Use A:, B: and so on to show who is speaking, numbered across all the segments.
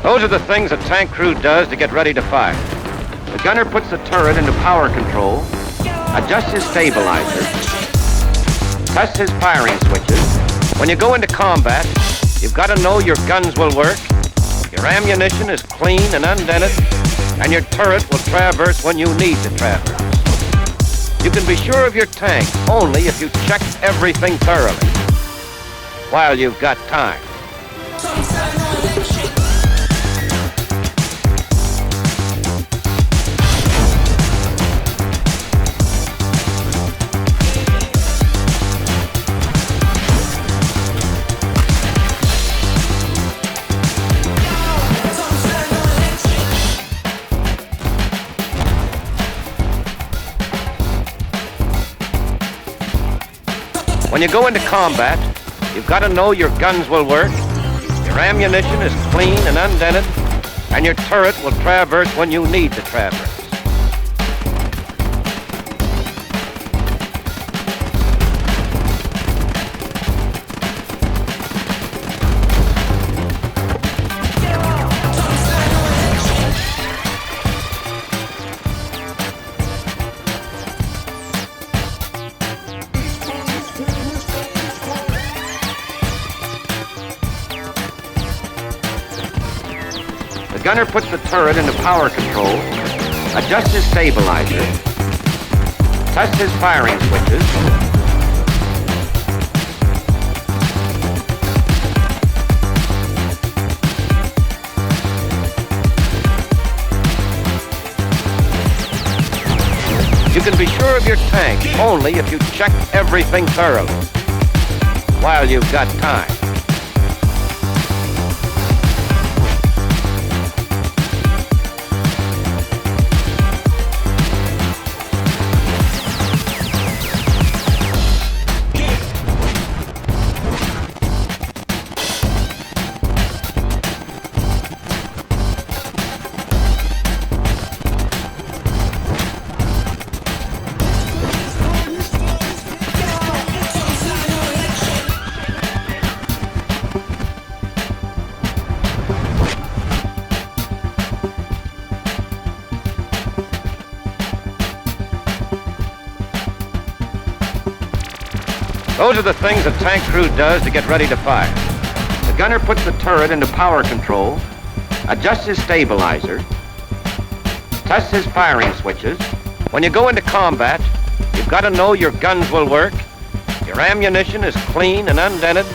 A: Those are the things a tank crew does to get ready to fire. The gunner puts the turret into power control, adjusts his stabilizer, tests his firing switches. When you go into combat, you've got to know your guns will work, your ammunition is clean and undented, and your turret will traverse when you need to traverse. You can be sure of your tank only if you check everything thoroughly while you've got time. When you go into combat, you've got to know your guns will work, your ammunition is clean and undented, and your turret will traverse when you need to traverse. The gunner puts the turret into power control, adjusts his stabilizer, tests his firing switches. You can be sure of your tank only if you check everything thoroughly while you've got time. Those are the things a tank crew does to get ready to fire. The gunner puts the turret into power control, adjusts his stabilizer, tests his firing switches. When you go into combat, you've got to know your guns will work, your ammunition is clean and undented,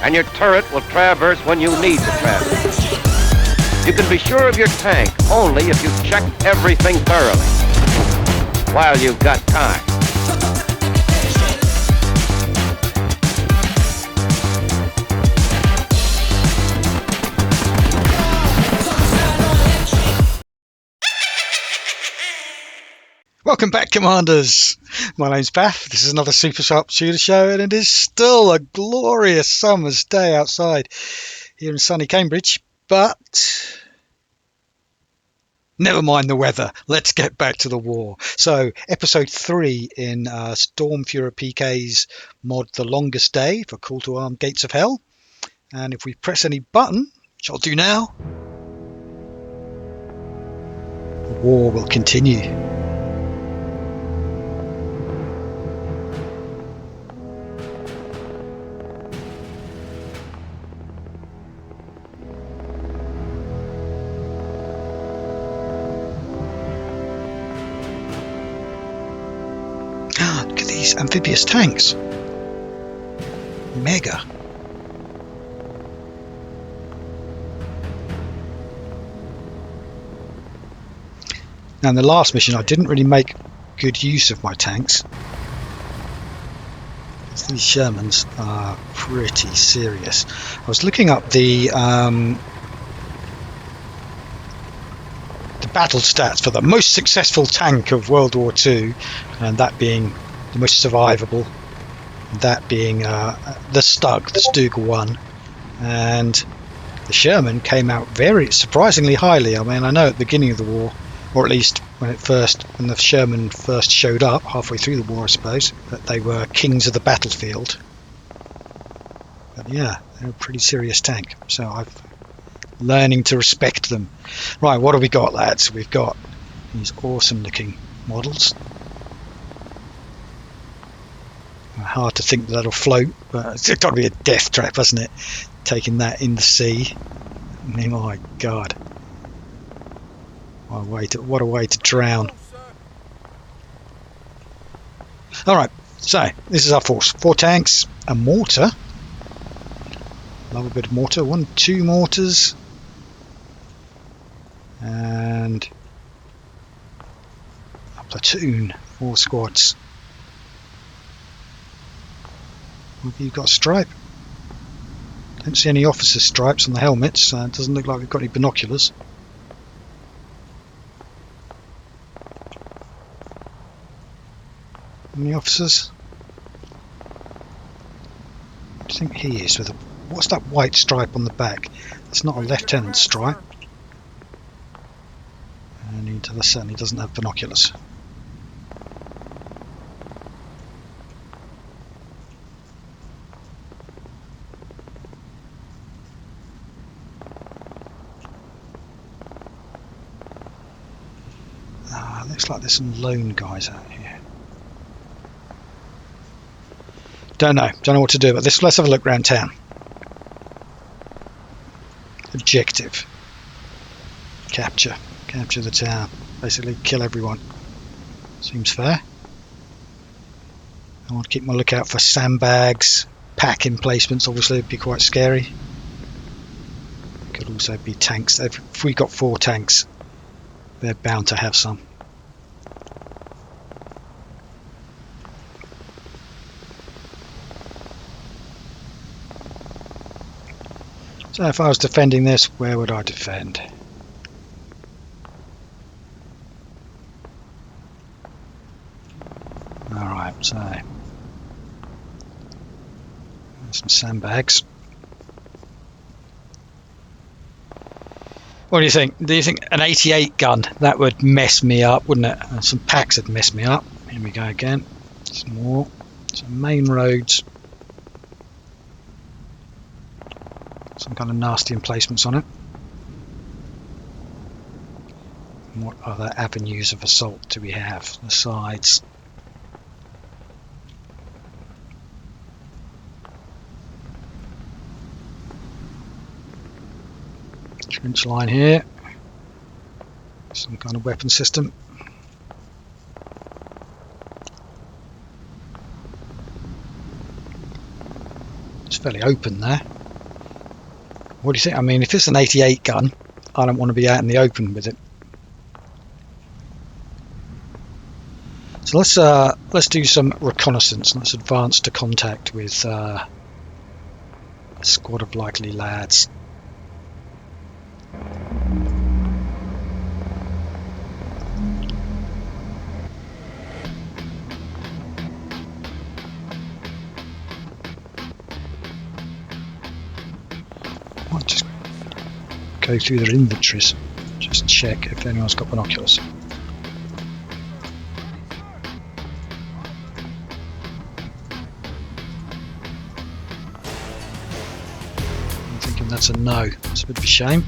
A: and your turret will traverse when you need to traverse. You can be sure of your tank only if you check everything thoroughly while you've got time.
B: Welcome back, Commanders. My name's Bath. This is another Super Sharp Shooter Show, and it is still a glorious summer's day outside here in sunny Cambridge. But never mind the weather. Let's get back to the war. So, episode 3 in Stormfuhrer PK's mod, The Longest Day for Call to Arm Gates of Hell. And if we press any button, which I'll do now, the war will continue. Look at these amphibious tanks. Mega. Now in the last mission I didn't really make good use of my tanks. These Shermans are pretty serious. I was looking up the battle stats for the most successful tank of World War II, and that being the most survivable, that being the Stug 1, and the Sherman came out very surprisingly highly. I mean, I know at the beginning of the war, or at least when the Sherman first showed up halfway through the war, I suppose, that they were kings of the battlefield. But yeah, they're a pretty serious tank. So I've learning to respect them. Right, what have we got, lads? We've got these awesome looking models. Hard to think that'll float, but it's got to be a death trap, hasn't it? Taking that in the sea. I mean, my God. What a way to drown. Alright, so this is our force. 4 tanks, a mortar. Love a bit of mortar. 2 mortars. And a platoon, 4 squads. Have you got a stripe? Don't see any officer stripes on the helmets. It doesn't look like we've got any binoculars. Any officers? I think he is with a... What's that white stripe on the back? It's not a lieutenant's stripe. And he certainly doesn't have binoculars. Looks like there's some lone guys out here. Don't know what to do about this. Let's have a look around town. Objective. Capture the town. Basically kill everyone. Seems fair. I want to keep my lookout for sandbags, pack emplacements. Obviously it'd be quite scary. Could also be tanks. If we got 4 tanks, they're bound to have some. So if I was defending this, where would I defend? Alright, so some sandbags. What do you think? Do you think an 88 gun, that would mess me up, wouldn't it? And some packs would mess me up. Here we go again. Some more. Some main roads. Some kind of nasty emplacements on it. And what other avenues of assault do we have? The sides. Trench line here. Some kind of weapon system. It's fairly open there. What do you think? I mean, if it's an 88 gun, I don't want to be out in the open with it. So let's do some reconnaissance. Let's advance to contact with a squad of likely lads. Might just go through their inventories, just check if anyone's got binoculars. I'm thinking that's a no. It's a bit of a shame.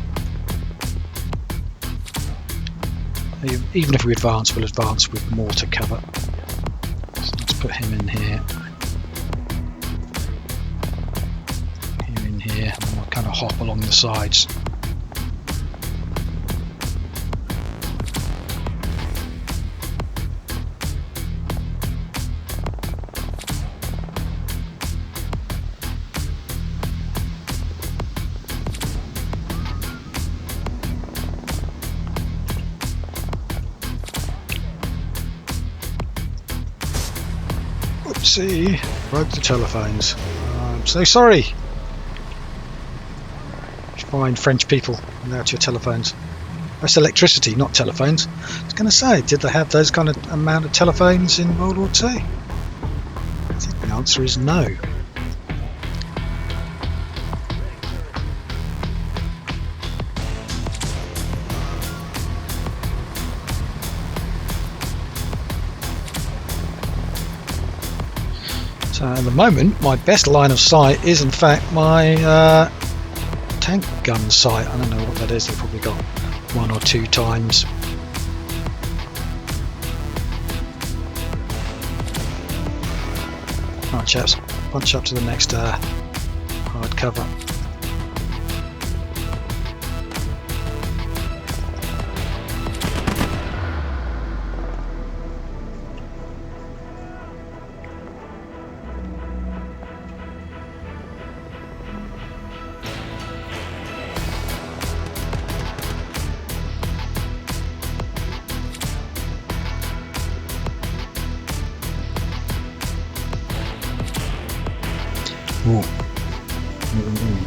B: Even if we advance, we'll advance with mortar cover. So let's put him in here. Here, and we'll kind of hop along the sides. Oopsie, broke the telephones. I'm so sorry. Fine French people without your telephones. That's electricity, not telephones. I was going to say, did they have those kind of amount of telephones in World War II? I think the answer is no. So at the moment, my best line of sight is in fact my tank gun sight. I don't know what that is. They've probably got 1 or 2 times. Right, chaps, punch up to the next hard cover.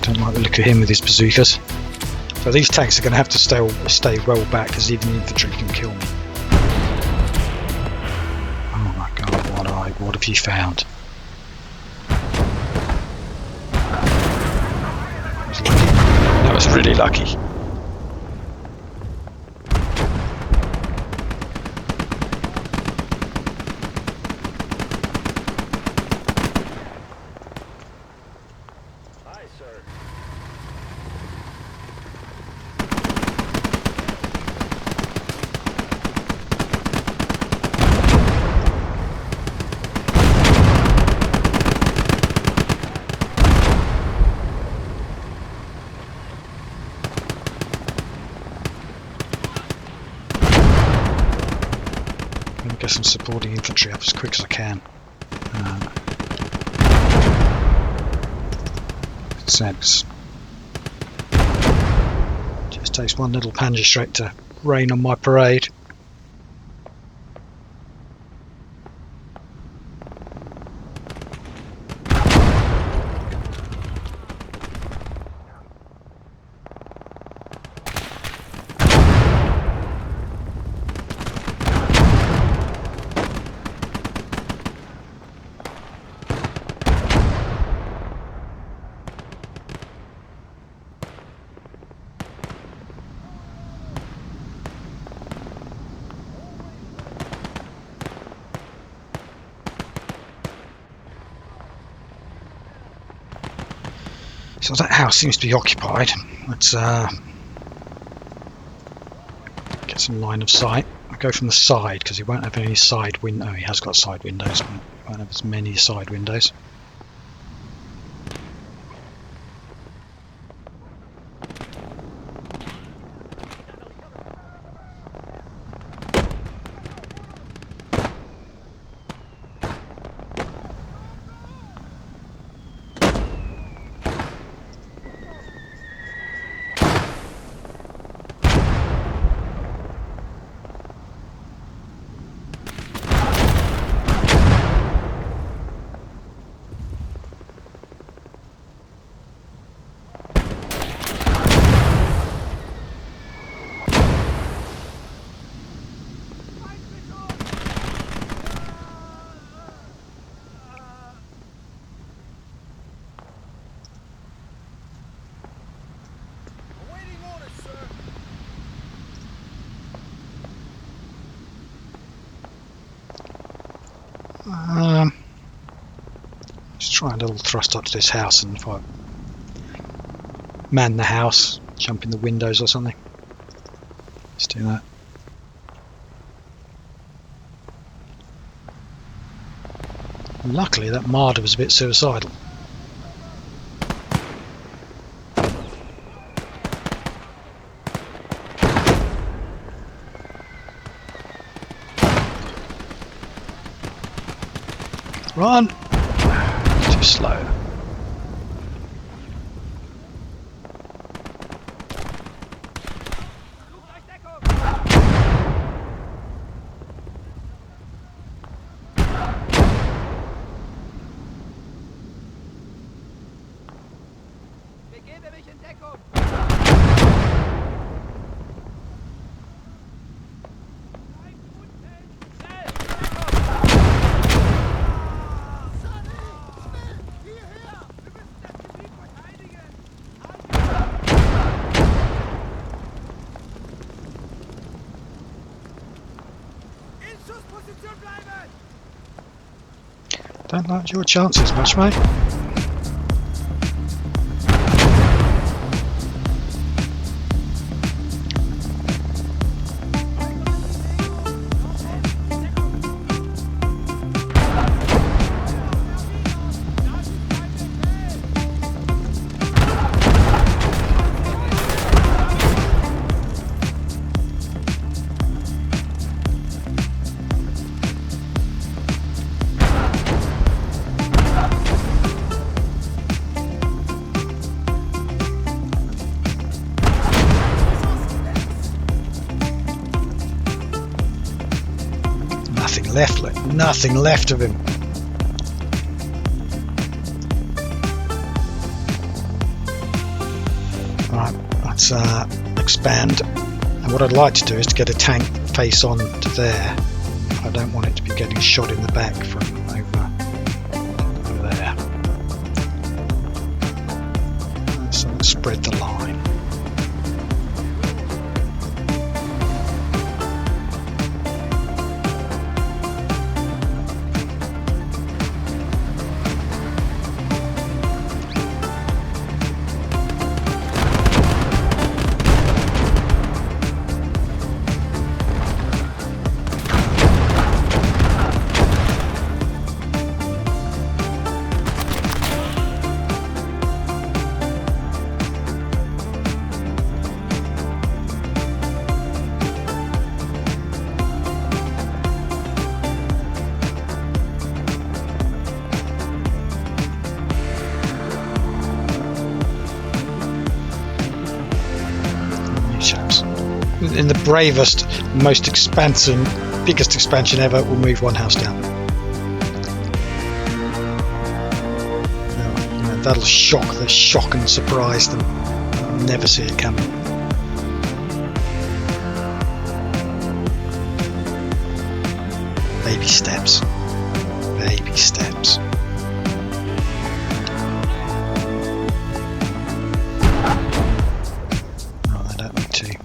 B: Don't like the look of him with his bazookas. So these tanks are going to have to stay well back, because even the infantry can kill me. Oh my god, what have you found? That was really lucky. Get some supporting infantry up as quick as I can. Sense. Just takes one little panzer strike to rain on my parade. So that house seems to be occupied. Let's get some line of sight. I'll go from the side, because he won't have any side window. Oh, he has got side windows, but he won't have as many side windows. Just try a little thrust up to this house, and if I man the house, jump in the windows or something. Let's do that. Luckily that Marder was a bit suicidal. Run! Too slow. Don't like your chances much, mate. Nothing left of him. Right, let's expand. And what I'd like to do is to get a tank face on to there. I don't want it to be getting shot in the back from over there. So let's spread the line. In the bravest, most biggest expansion ever, we'll move one house down. Now, that'll shock and surprise them. They'll never see it coming. Baby steps. Baby steps. Oh, they don't need to.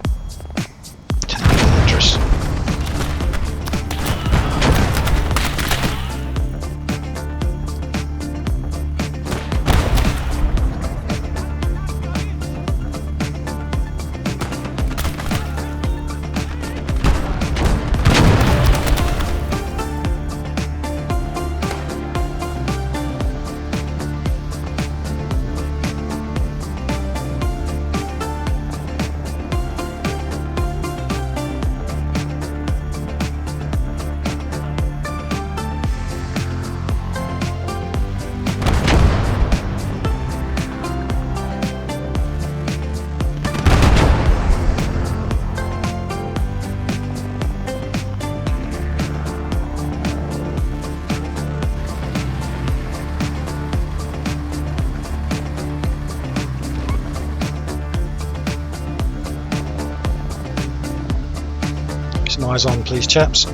B: Eyes on, please, chaps.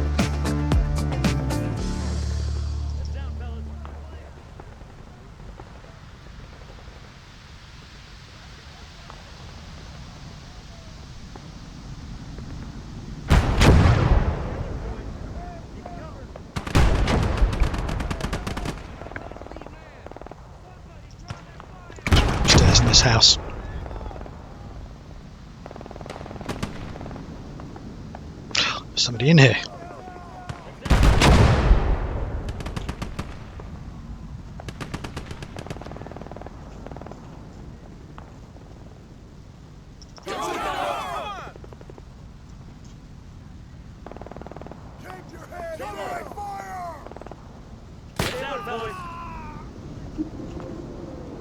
B: Upstairs in this house. Somebody in here.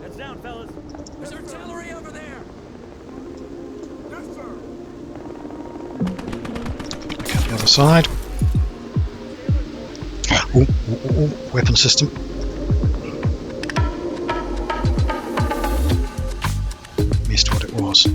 C: Heads down, fellas. There's artillery over there. Yes, sir.
B: The other side. Ooh, weapon system. Missed what it was.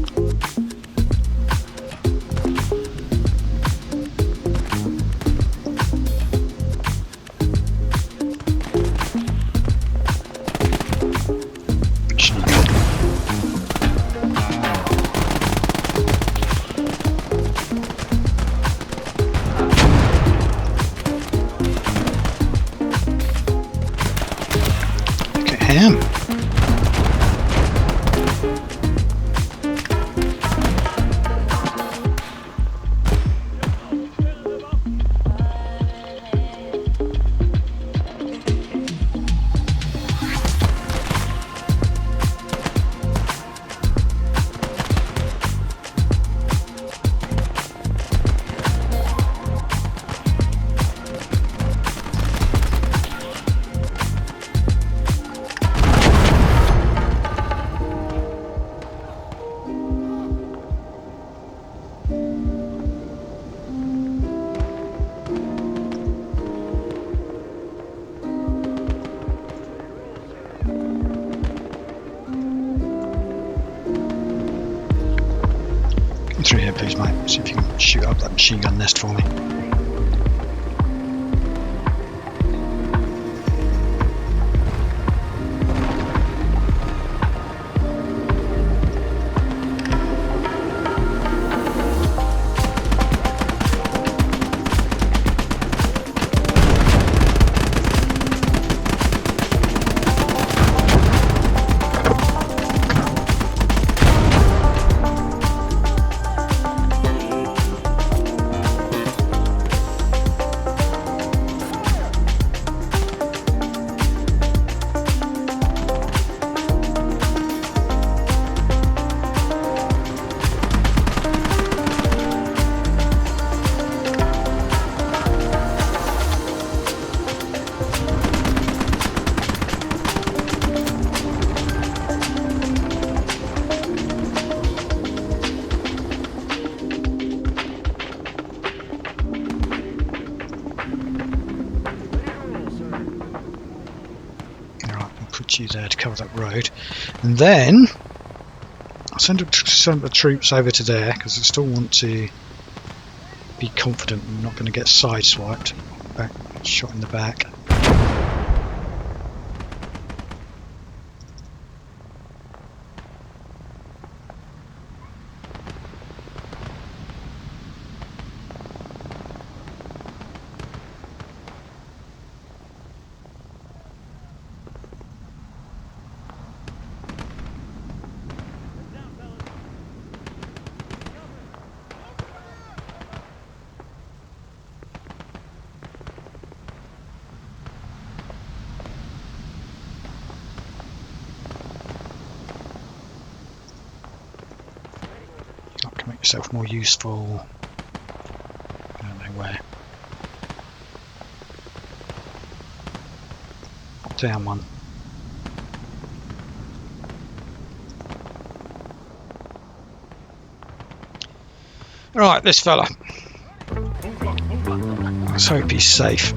B: through here, please, mate. See if you can shoot up that machine gun nest for me. You there to cover that road, and then I'll send some of the troops over to there because I still want to be confident I'm not going to get sideswiped, shot in the back. Make yourself more useful. I don't know where. Down one. Right, this fella. Let's hope he's safe.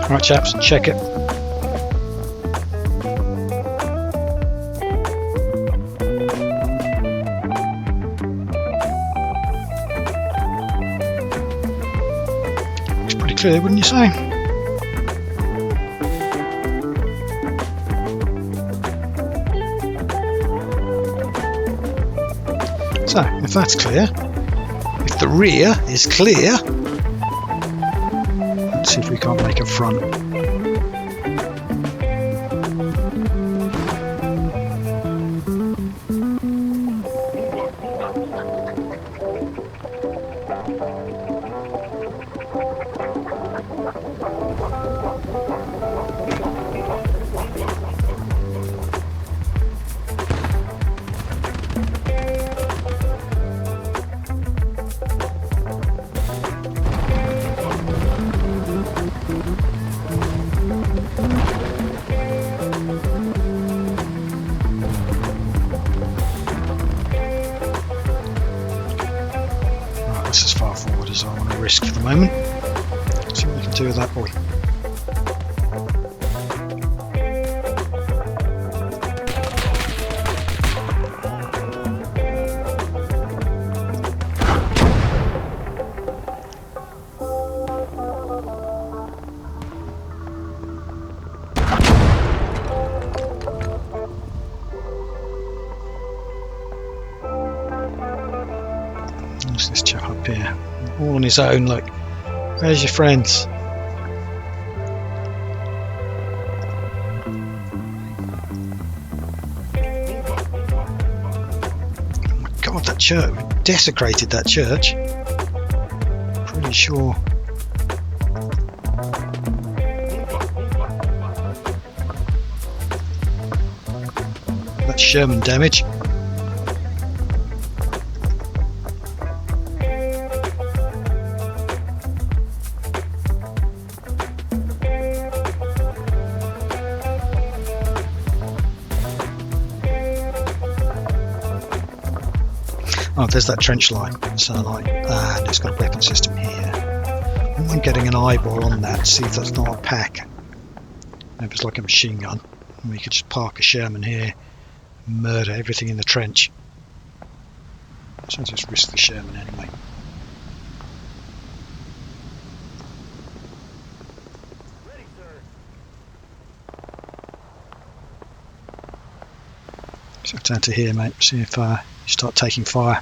B: Right, chaps, check it. Looks pretty clear, wouldn't you say? So, if that's clear, if the rear is clear, let's see if we can't make a front. That's as far forward as I want to risk for the moment. See what we can do with that boy. What's this chap up here? All on his own, look. Where's your friends? Oh my god, that church. We desecrated that church. Pretty sure. That's Sherman damage. Oh, there's that trench line. So like, and it's got a weapon system here. I wouldn't mind getting an eyeball on that, see if that's not a pack. Maybe it's like a machine gun. And we could just park a Sherman here, murder everything in the trench. So just risk the Sherman anyway.
C: Ready, sir.
B: So down to here, mate. See if you start taking fire.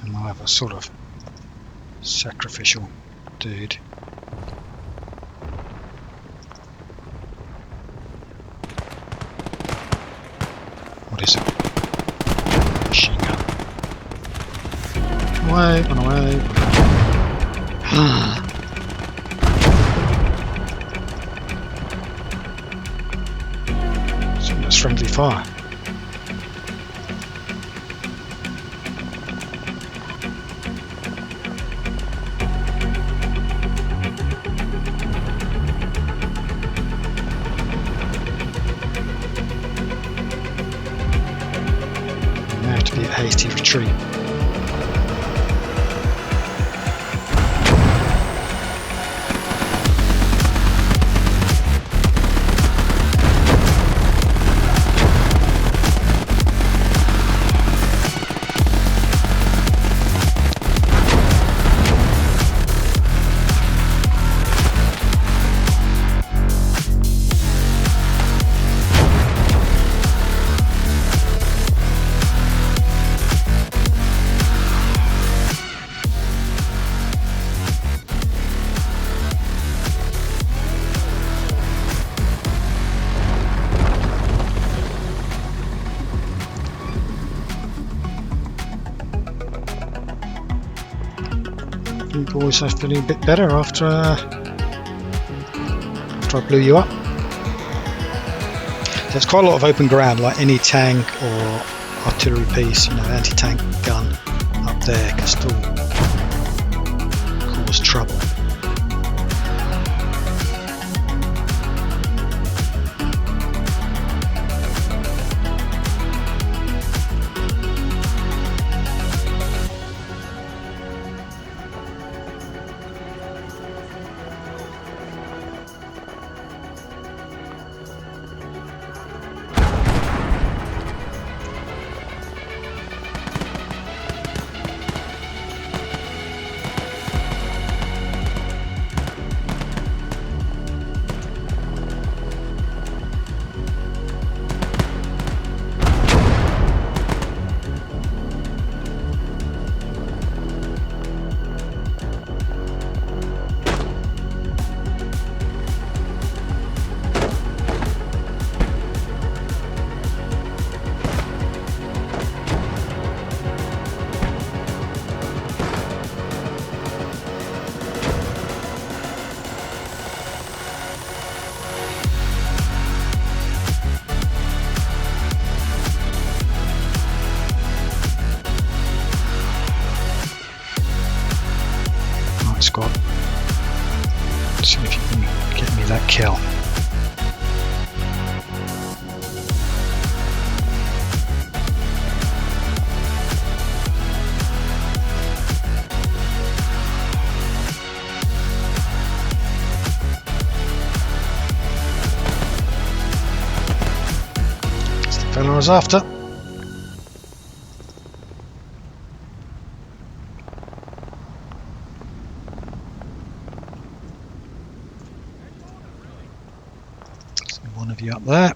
B: And I'll have a sort of sacrificial dude. What is it? Machine gun. Away, run away. So that's friendly fire. Hasty retreat. You boys are feeling a bit better after I blew you up. There's quite a lot of open ground, like any tank or artillery piece, you know, anti-tank gun up there can still cause trouble. Squad. See if you can get me that kill. That's the fellow I was after. Move you up there.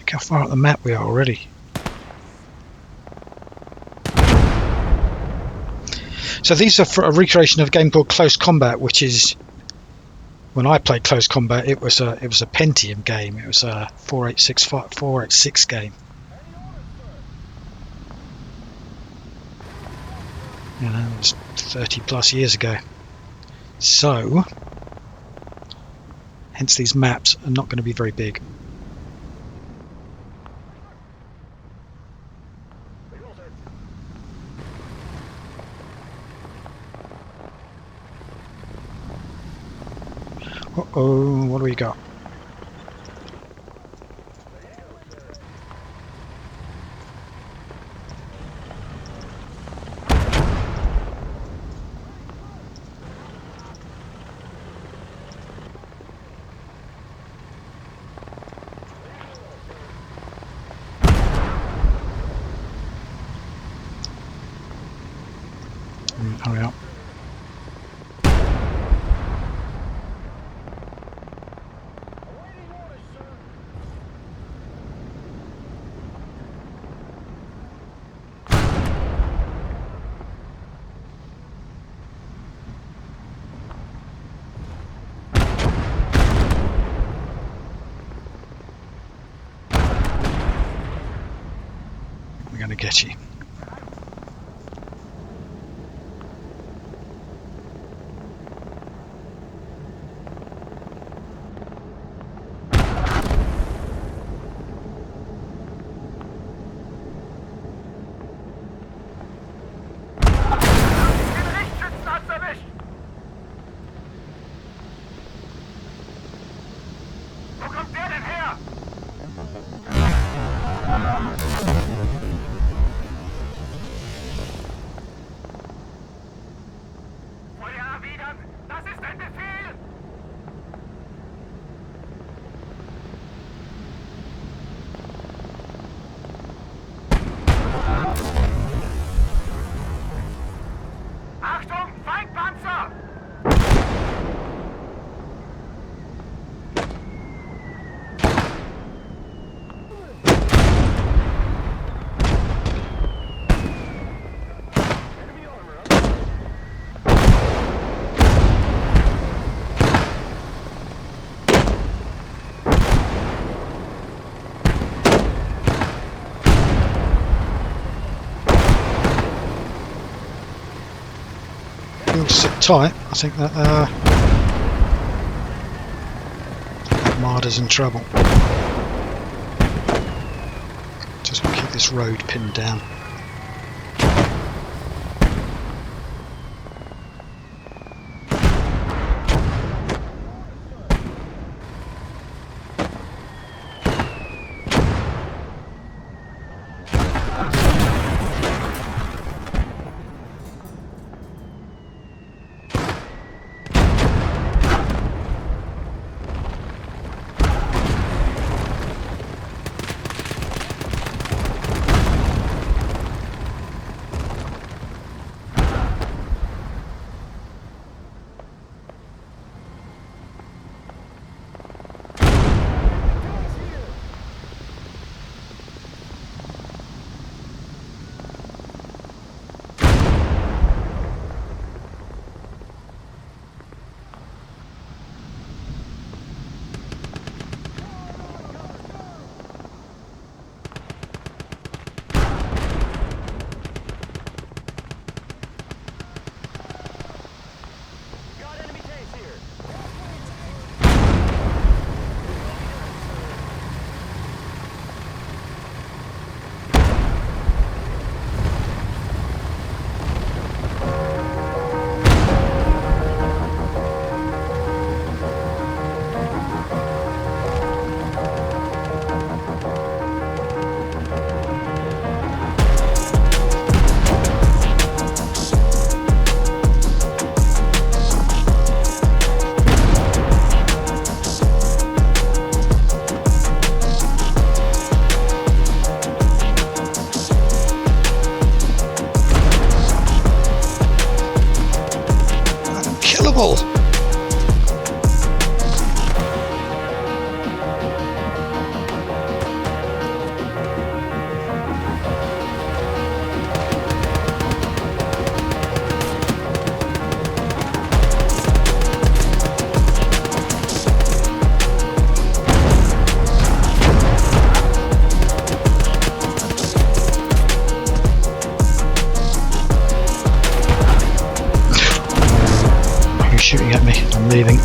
B: How far up the map we are already. So these are for a recreation of a game called Close Combat, which is, when I played Close Combat, it was a Pentium game. It was a 486 game. You know, it was 30 plus years ago. So, hence these maps are not going to be very big. Uh-oh, what do we got? Hurry up. We're going to get you. You'll sit tight. I think that Marder's in trouble. Just keep this road pinned down. Unstoppable! Shooting at me. I'm leaving.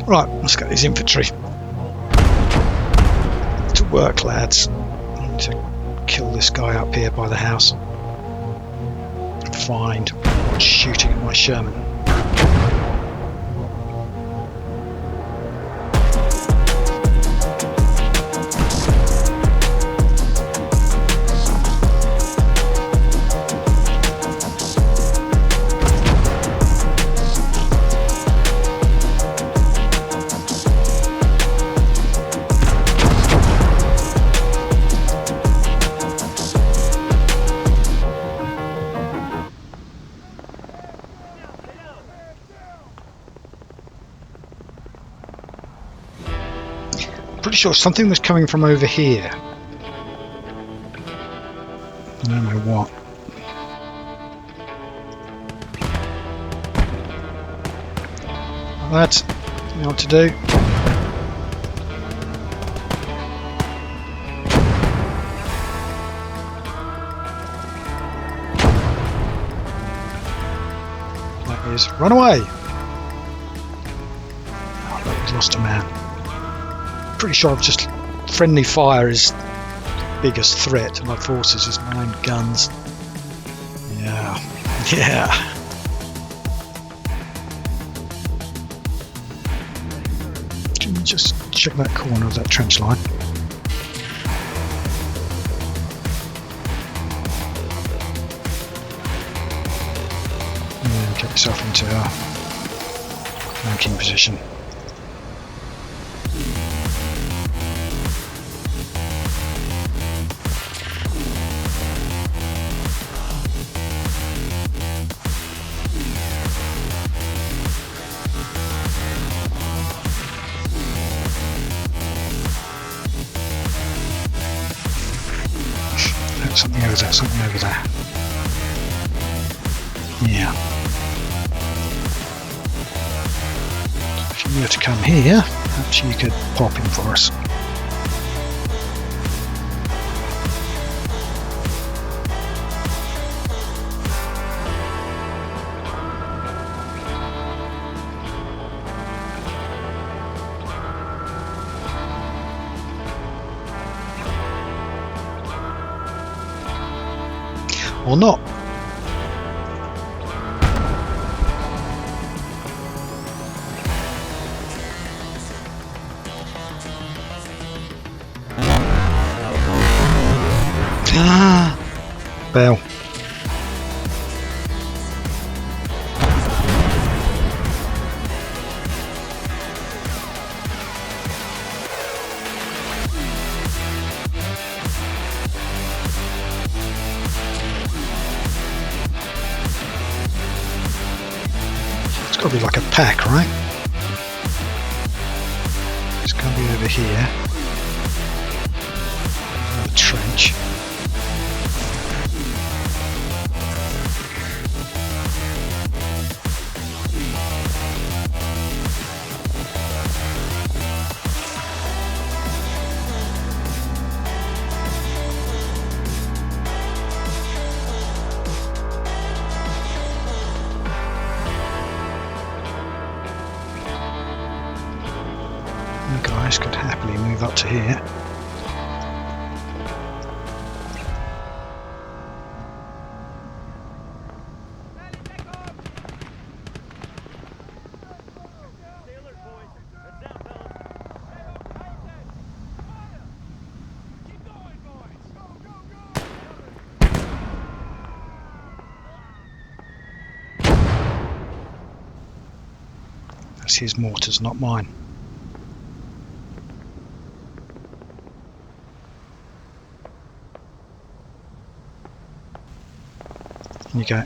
B: Right, let's get these infantry to work, lads. I need to kill this guy up here by the house. Find what's shooting at my Sherman. Pretty sure something was coming from over here. I don't know what. Lads, you know what to do. That is, run away! Oh, look, we've lost a man. Pretty sure I've just friendly fire is the biggest threat to my forces is my own guns. Yeah. Can you just check that corner of that trench line? Yeah, get yourself into a flanking position. Something over there. Yeah. If you were to come here, perhaps you could pop him for us. Or not. Bell. It's got to be like a pack, right? It's going to be over here. Another trench. You guys could happily move up to here. his mortars, not mine. You go.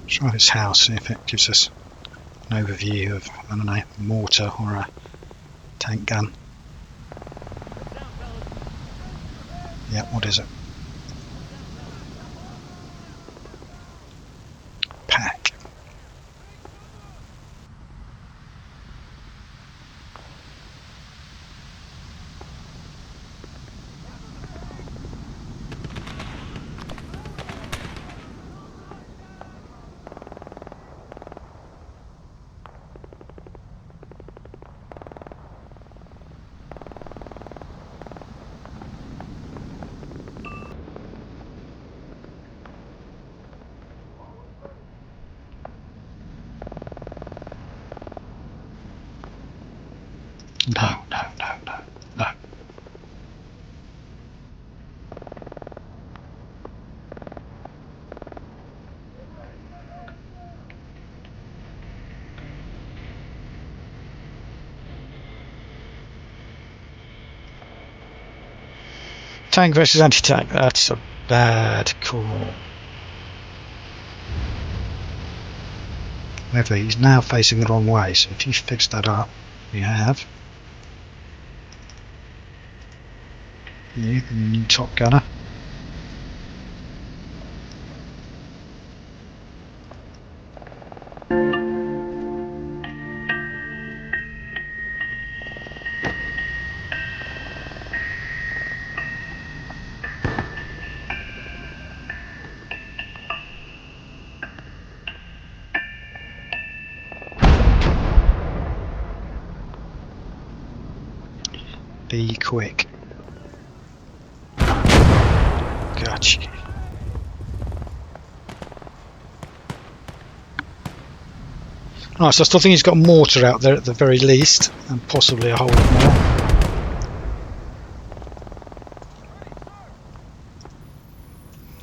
B: Try this house, see if it gives us an overview of, I don't know, a mortar or a tank gun. Yeah, what is it? PAK. No. Tank versus anti-tank, that's a bad call. However, he's now facing the wrong way, so if you fix that up, we have you, the new top gunner. Be quick. Gotcha. Right, so I still think he's got a mortar out there at the very least, and possibly a whole lot more.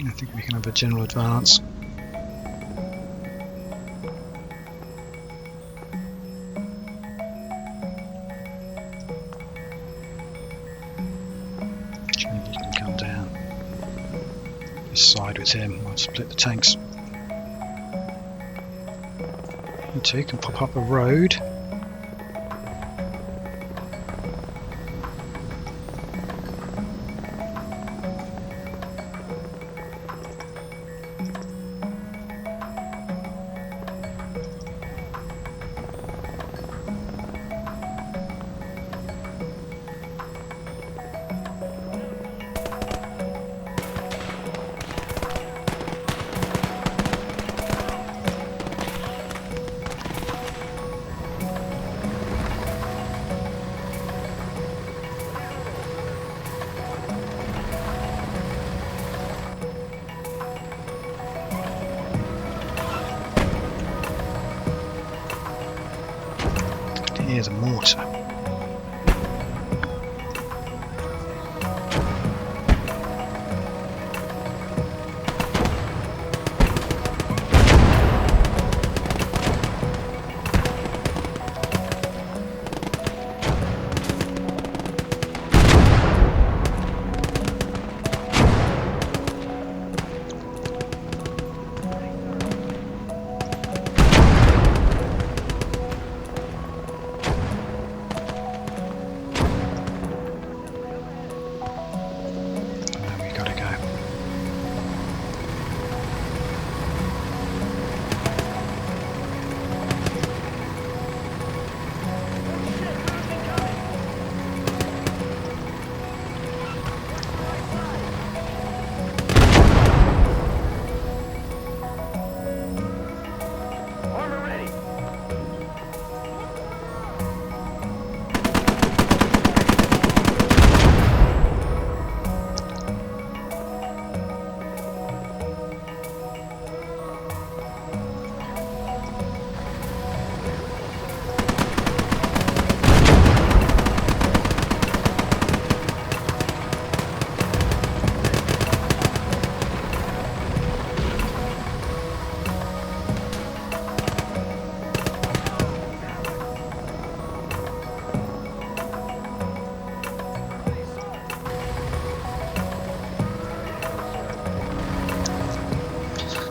B: I think we can have a general advance. You can come down this side with him. I'll split the tanks. You two can pop up a road. Here's a mortar.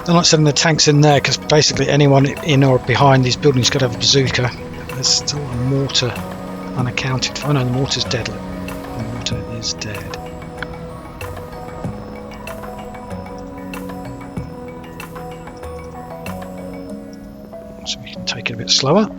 B: They're not sending the tanks in there because basically anyone in or behind these buildings could have a bazooka. There's still a mortar unaccounted for. Oh no, the mortar's dead. Look. The mortar is dead. So we can take it a bit slower.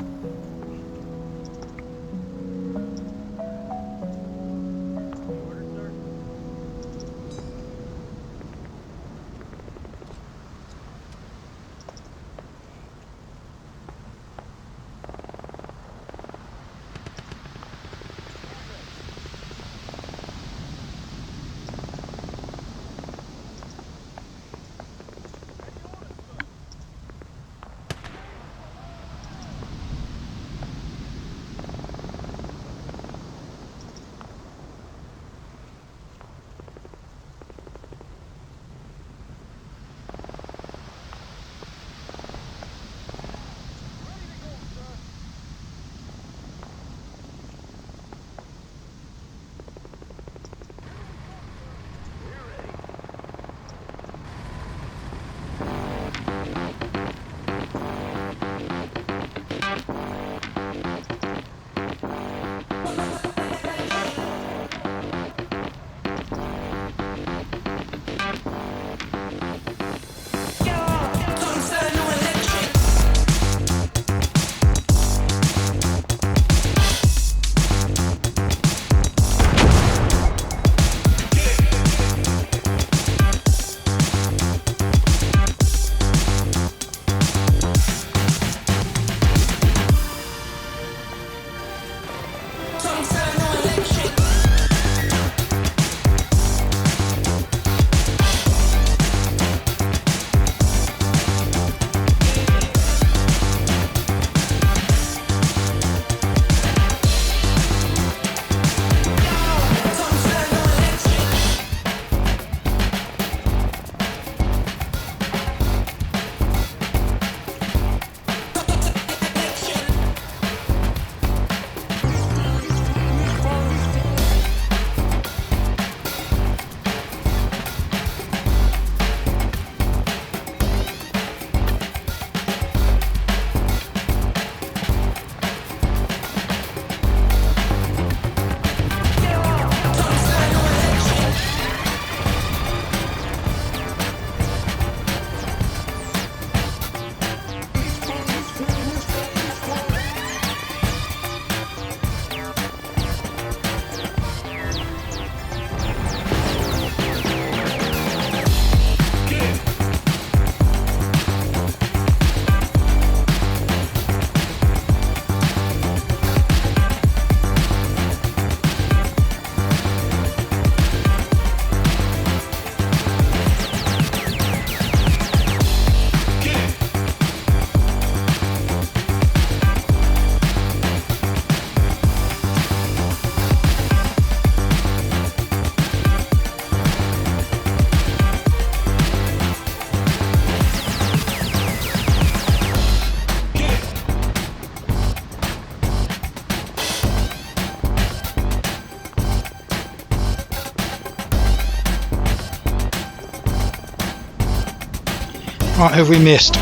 B: What have we missed?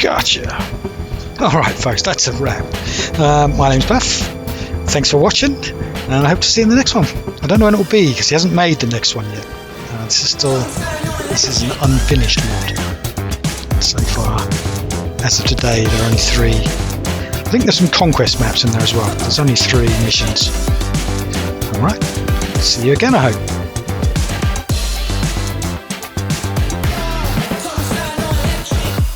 B: Gotcha. Alright folks, that's a wrap. My name's Buff. Thanks for watching, and I hope to see you in the next one. I don't know when it will be because he hasn't made the next one yet. This is an unfinished mod so far. As of today, there are only 3. I think there's some conquest maps in there as well. There's only 3 missions. Alright, see you again I hope.